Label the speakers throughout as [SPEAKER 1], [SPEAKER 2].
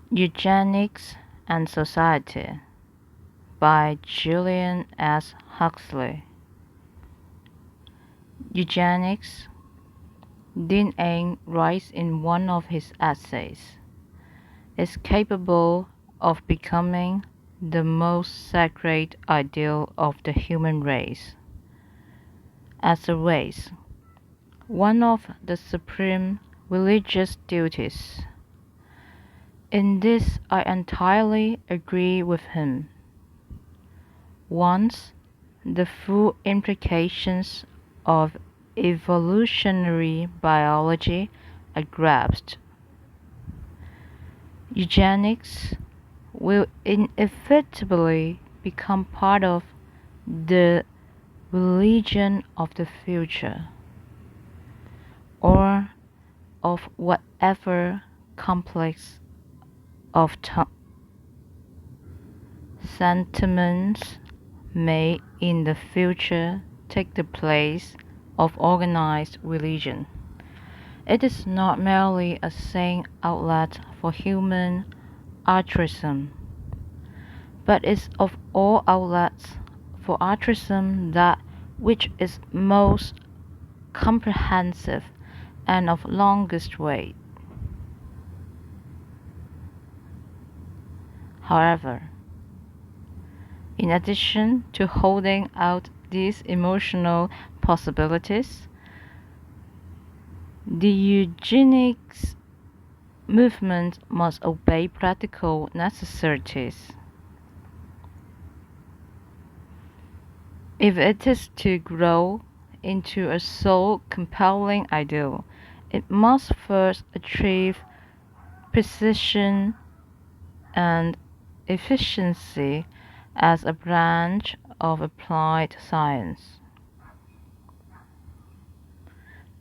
[SPEAKER 1] Eugenics and Society by Julian S. Huxley. Eugenics, Dean Ayn writes in one of his essays, is capable of becoming the most sacred ideal of the human race. As a race, one of the supreme religious duties. In this I entirely agree with him. Once the full implications of evolutionary biology are grasped, eugenics will inevitably become part of the religion of the future, or of whatever complex of sentiments may in the future take the place of organized religion. It is not merely a sane outlet for human altruism, but is of all outlets for altruism that which is most comprehensive and of longest weight. However, in addition to holding out these emotional possibilities, the eugenics movement must obey practical necessities. If it is to grow into a soul-compelling ideal, it must first achieve precision and efficiency as a branch of applied science.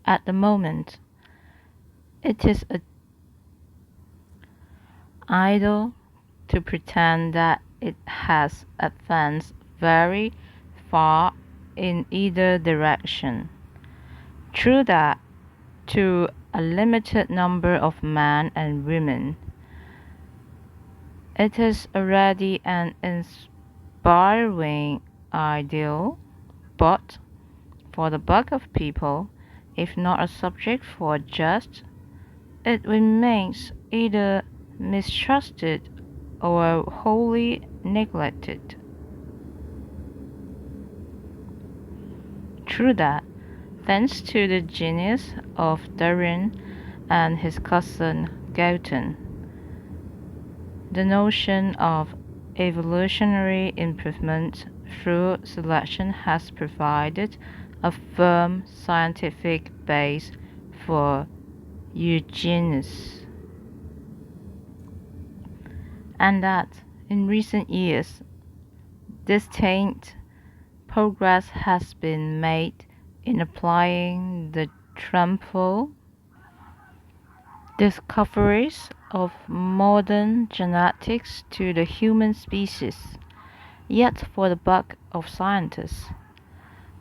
[SPEAKER 1] At the moment, it is idle to pretend that it has advanced very far in either direction. True that to a limited number of men and women, it is already an inspiring ideal, but for the bulk of people, if not a subject for jest, it remains either mistrusted or wholly neglected. True that, thanks to the genius of Darwin and his cousin Galton, the notion of evolutionary improvement through selection has provided a firm scientific base for eugenics, and that in recent years distinct progress has been made in applying the triumphal discoveries of modern genetics to the human species. Yet for the bulk of scientists,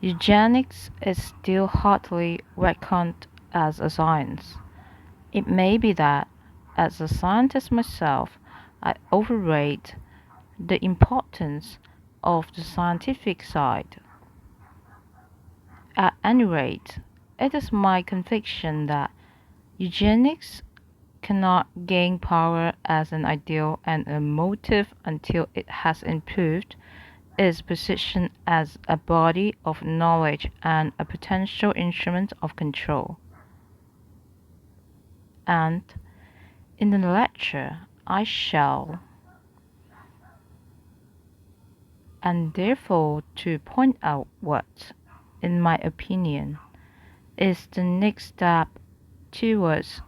[SPEAKER 1] eugenics is still hardly reckoned as a science. It may be that, as a scientist myself, I overrate the importance of the scientific side. At any rate, it is my conviction that eugenics cannot gain power as an ideal and a motive until it has improved its position as a body of knowledge and a potential instrument of control. And in the lecture, I shall endeavor to point out what, in my opinion, is the next step towards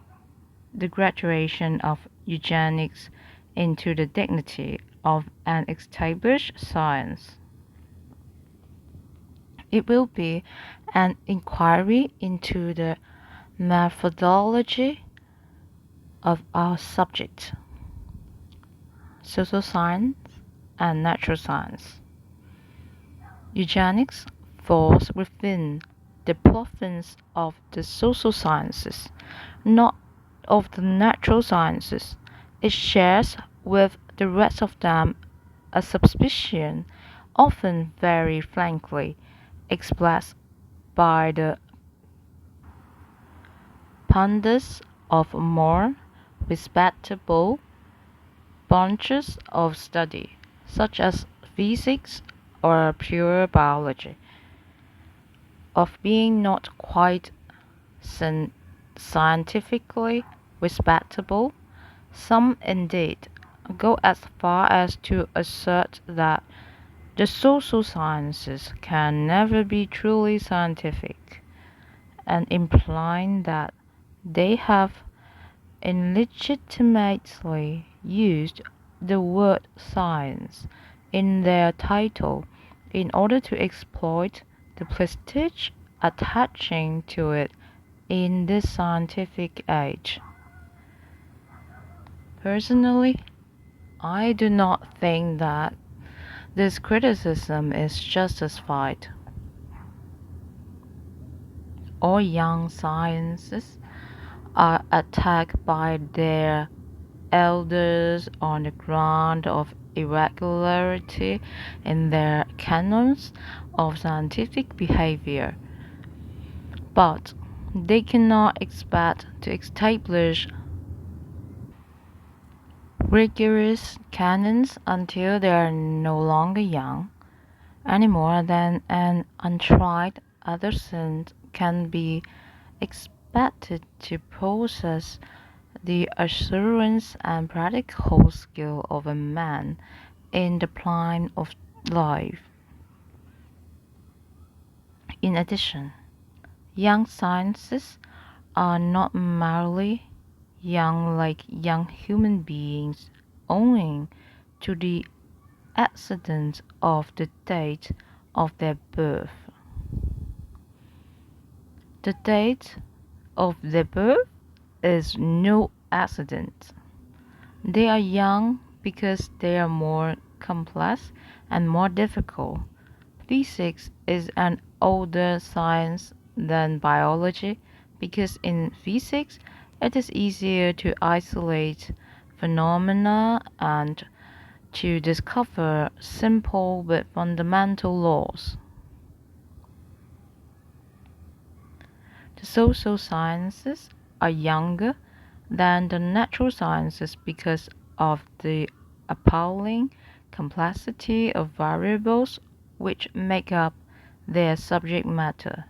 [SPEAKER 1] the graduation of eugenics into the dignity of an established science. It will be an inquiry into the methodology of our subject, social science and natural science. Eugenics falls within the province of the social sciences, not of the natural sciences, It shares with the rest of them a suspicion, often very frankly expressed by the pundits of more respectable branches of study, such as physics or pure biology, of being not quite scientifically respectable. Some indeed go as far as to assert that the social sciences can never be truly scientific, and implying that they have illegitimately used the word science in their title in order to exploit the prestige attaching to it in this scientific age. Personally, I do not think that this criticism is justified. All young sciences are attacked by their elders on the ground of irregularity in their canons of scientific behavior, but they cannot expect to establish rigorous canons until they are no longer young, any more than an untried adolescent can be expected to possess the assurance and practical skill of a man in the prime of life. In addition, young sciences are not merely young like young human beings owing to the accident of the date of their birth. The date of their birth is no accident. They are young because they are more complex and more difficult. Physics is an older science than biology because in physics it is easier to isolate phenomena and to discover simple but fundamental laws. The social sciences are younger than the natural sciences because of the appalling complexity of variables which make up their subject matter.